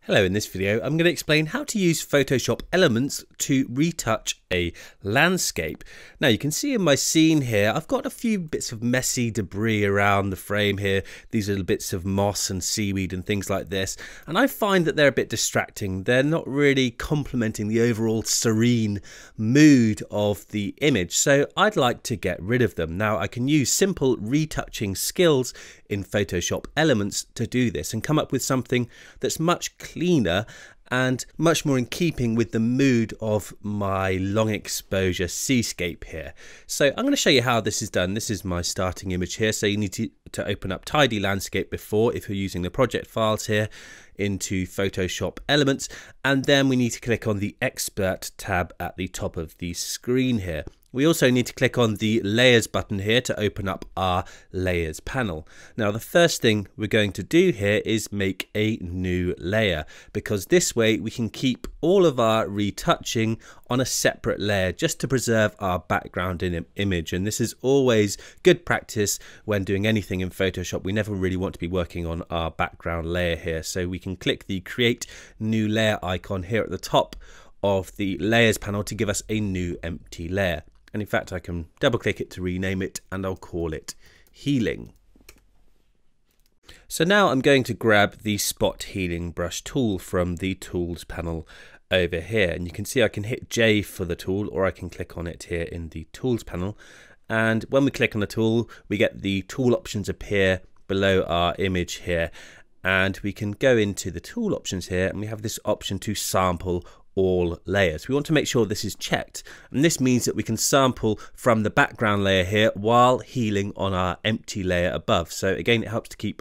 Hello, in this video I'm going to explain how to use Photoshop Elements to retouch a landscape. Now you can see in my scene here I've got a few bits of messy debris around the frame here, these little bits of moss and seaweed and things like this, and I find that they're a bit distracting. They're not really complementing the overall serene mood of the image, so I'd like to get rid of them. Now I can use simple retouching skills in Photoshop Elements to do this and come up with something that's much cleaner and much more in keeping with the mood of my long exposure seascape here. So I'm going to show you how this is done. This is my starting image here. So you need to open up Tidy Landscape before, if you're using the project files here, into Photoshop Elements, and then we need to click on the Expert tab at the top of the screen here. We also need to click on the Layers button here to open up our Layers panel. Now the first thing we're going to do here is make a new layer, because this way we can keep all of our retouching on a separate layer just to preserve our background image. And this is always good practice when doing anything in Photoshop. We never really want to be working on our background layer here. So we can click the Create New Layer icon here at the top of the Layers panel to give us a new empty layer. And in fact, I can double click it to rename it, and I'll call it Healing. So now I'm going to grab the Spot Healing Brush tool from the Tools panel over here. And you can see I can hit J for the tool, or I can click on it here in the Tools panel. And when we click on the tool, we get the tool options appear below our image here. And we can go into the tool options here, and we have this option to sample all layers. We want to make sure this is checked, and this means that we can sample from the background layer here while healing on our empty layer above. So again, it helps to keep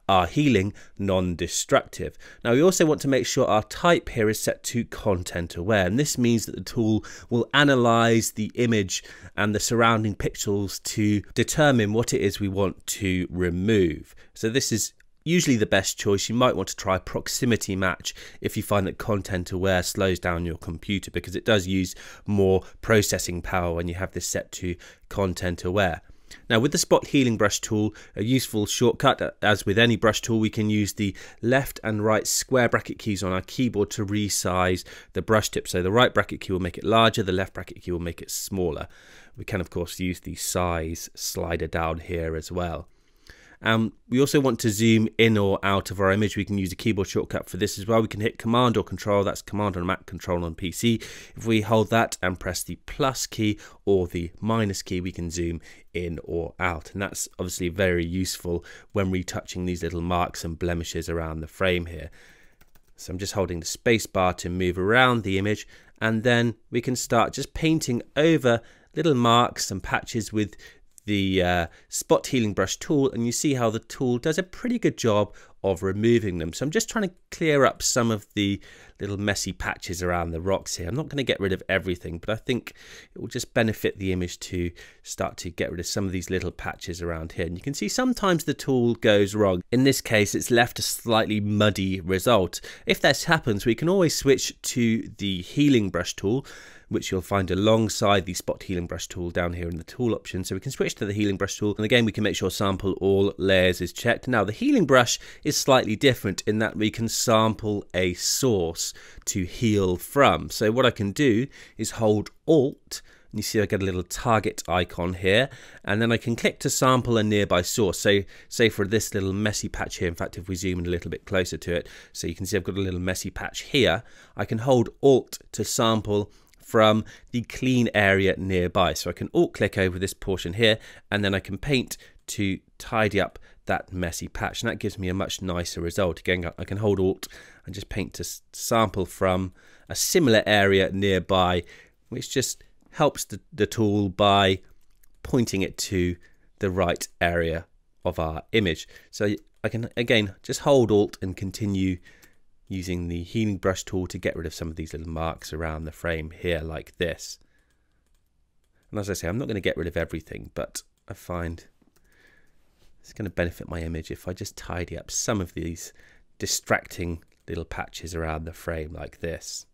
our healing non-destructive. Now we also want to make sure our type here is set to content aware, and this means that the tool will analyze the image and the surrounding pixels to determine what it is we want to remove. So this is usually the best choice. You might want to try proximity match if you find that content aware slows down your computer, because it does use more processing power when you have this set to content aware. Now with the Spot Healing Brush tool, a useful shortcut, as with any brush tool, we can use the left and right square bracket keys on our keyboard to resize the brush tip. So the right bracket key will make it larger, the left bracket key will make it smaller. We can of course use the size slider down here as well. We also want to zoom in or out of our image. We can use a keyboard shortcut for this as well. We can hit Command or Control. That's Command on Mac, Control on PC. If we hold that and press the plus key or the minus key, we can zoom in or out. And that's obviously very useful when retouching these little marks and blemishes around the frame here. So I'm just holding the space bar to move around the image, and then we can start just painting over little marks and patches with the Spot Healing Brush tool, and you see how the tool does a pretty good job of removing them. So I'm just trying to clear up some of the little messy patches around the rocks here. I'm not going to get rid of everything, but I think it will just benefit the image to start to get rid of some of these little patches around here. And you can see sometimes the tool goes wrong. In this case, it's left a slightly muddy result. If this happens, we can always switch to the Healing Brush tool, which you'll find alongside the Spot Healing Brush tool down here in the tool option. So we can switch to the Healing Brush tool, and again we can make sure sample all layers is checked. Now the Healing Brush is slightly different in that we can sample a source to heal from. So what I can do is hold Alt, and you see I get a little target icon here, and then I can click to sample a nearby source. So say for this little messy patch here, in fact if we zoom in a little bit closer to it, so you can see I've got a little messy patch here, I can hold Alt to sample from the clean area nearby. So I can alt click over this portion here, and then I can paint to tidy up that messy patch, and that gives me a much nicer result. Again, I can hold alt and just paint to sample from a similar area nearby, which just helps the tool by pointing it to the right area of our image. So I can again just hold alt and continue using the Healing Brush tool to get rid of some of these little marks around the frame here like this. And as I say, I'm not going to get rid of everything, but I find it's going to benefit my image if I just tidy up some of these distracting little patches around the frame like this.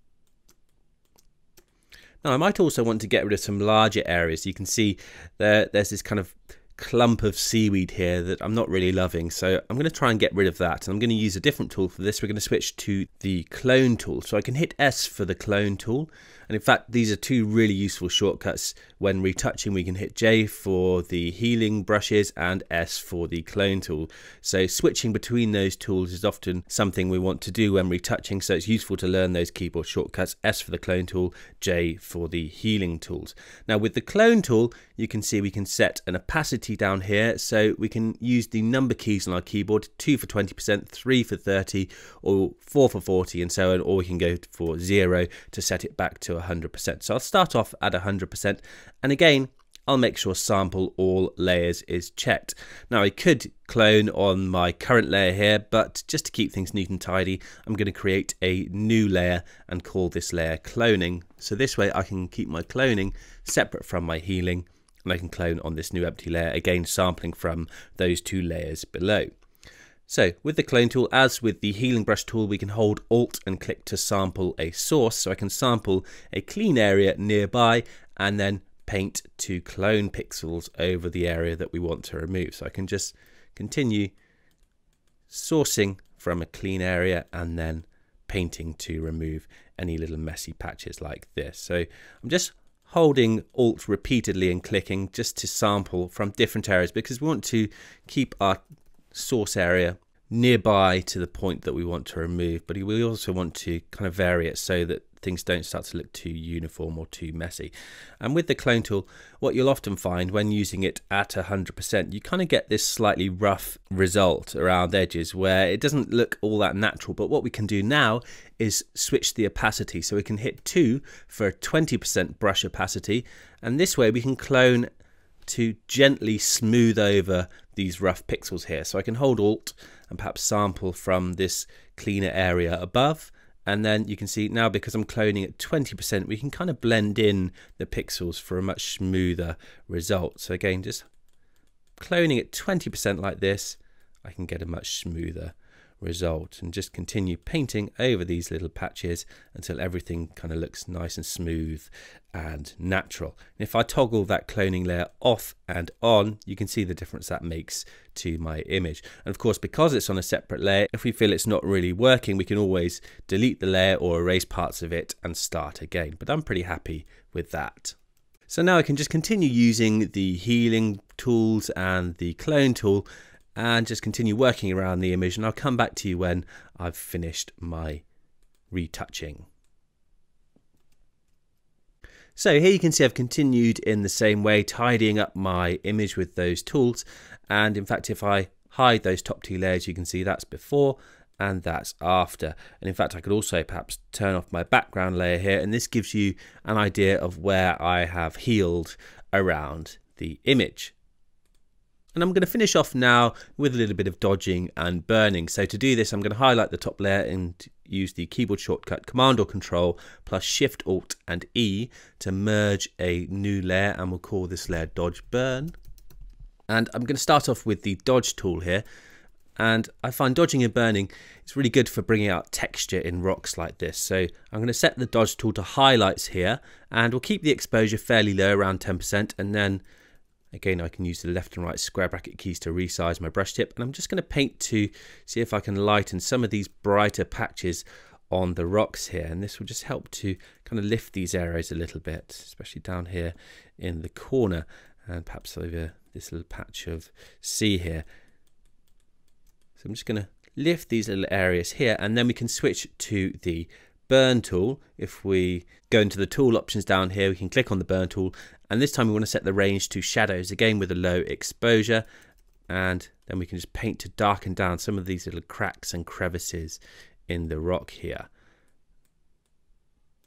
Now I might also want to get rid of some larger areas. You can see there's this kind of clump of seaweed here that I'm not really loving, so I'm going to try and get rid of that, and I'm going to use a different tool for this. We're going to switch to the clone tool, so I can hit S for the clone tool, and in fact these are two really useful shortcuts. When retouching, we can hit J for the healing brushes and S for the clone tool, so switching between those tools is often something we want to do when retouching, so it's useful to learn those keyboard shortcuts: S for the clone tool, J for the healing tools. Now with the clone tool, you can see we can set an opacity down here, so we can use the number keys on our keyboard: 2 for 20%, 3 for 30, or 4 for 40, and so on, or we can go for 0 to set it back to 100%. So I'll start off at 100%, and again I'll make sure sample all layers is checked. Now I could clone on my current layer here, but just to keep things neat and tidy, I'm going to create a new layer and call this layer cloning. So this way I can keep my cloning separate from my healing, and I can clone on this new empty layer, again sampling from those two layers below. So with the clone tool, as with the healing brush tool, we can hold Alt and click to sample a source. So I can sample a clean area nearby and then paint to clone pixels over the area that we want to remove. So I can just continue sourcing from a clean area and then painting to remove any little messy patches like this. So I'm just holding Alt repeatedly and clicking just to sample from different areas, because we want to keep our source area nearby to the point that we want to remove, but we also want to kind of vary it so that things don't start to look too uniform or too messy. And with the clone tool, what you'll often find when using it at 100%, you kind of get this slightly rough result around edges where it doesn't look all that natural. But what we can do now is switch the opacity, so we can hit 2 for 20% brush opacity, and this way we can clone to gently smooth over these rough pixels here. So I can hold Alt and perhaps sample from this cleaner area above, and then you can see now, because I'm cloning at 20%, we can kind of blend in the pixels for a much smoother result. So again, just cloning at 20% like this, I can get a much smoother result, and just continue painting over these little patches until everything kind of looks nice and smooth and natural. And if I toggle that cloning layer off and on, you can see the difference that makes to my image. And of course, because it's on a separate layer, if we feel it's not really working, we can always delete the layer or erase parts of it and start again. But I'm pretty happy with that. So now I can just continue using the healing tools and the clone tool and just continue working around the image, and I'll come back to you when I've finished my retouching. So here you can see I've continued in the same way, tidying up my image with those tools, and in fact if I hide those top two layers, you can see that's before and that's after. And in fact I could also perhaps turn off my background layer here, and this gives you an idea of where I have healed around the image. And I'm going to finish off now with a little bit of dodging and burning. So to do this, I'm going to highlight the top layer and use the keyboard shortcut Command or Control plus Shift Alt and E to merge a new layer, and we'll call this layer Dodge Burn. And I'm going to start off with the Dodge tool here. And I find dodging and burning is really good for bringing out texture in rocks like this. So I'm going to set the Dodge tool to highlights here, and we'll keep the exposure fairly low, around 10%, and then again, I can use the left and right square bracket keys to resize my brush tip, and I'm just going to paint to see if I can lighten some of these brighter patches on the rocks here, and this will just help to kind of lift these areas a little bit, especially down here in the corner and perhaps over this little patch of sea here. So I'm just going to lift these little areas here, and then we can switch to the burn tool. If we go into the tool options down here, we can click on the burn tool, and this time we want to set the range to shadows, again with a low exposure, and then we can just paint to darken down some of these little cracks and crevices in the rock here.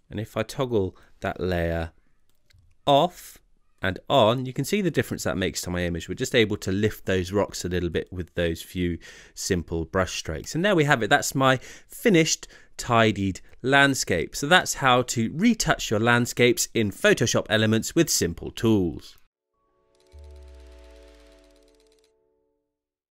And if I toggle that layer off and on, you can see the difference that makes to my image. We're just able to lift those rocks a little bit with those few simple brush strokes. And there we have it. That's my finished tidied landscape. So that's how to retouch your landscapes in Photoshop Elements with simple tools.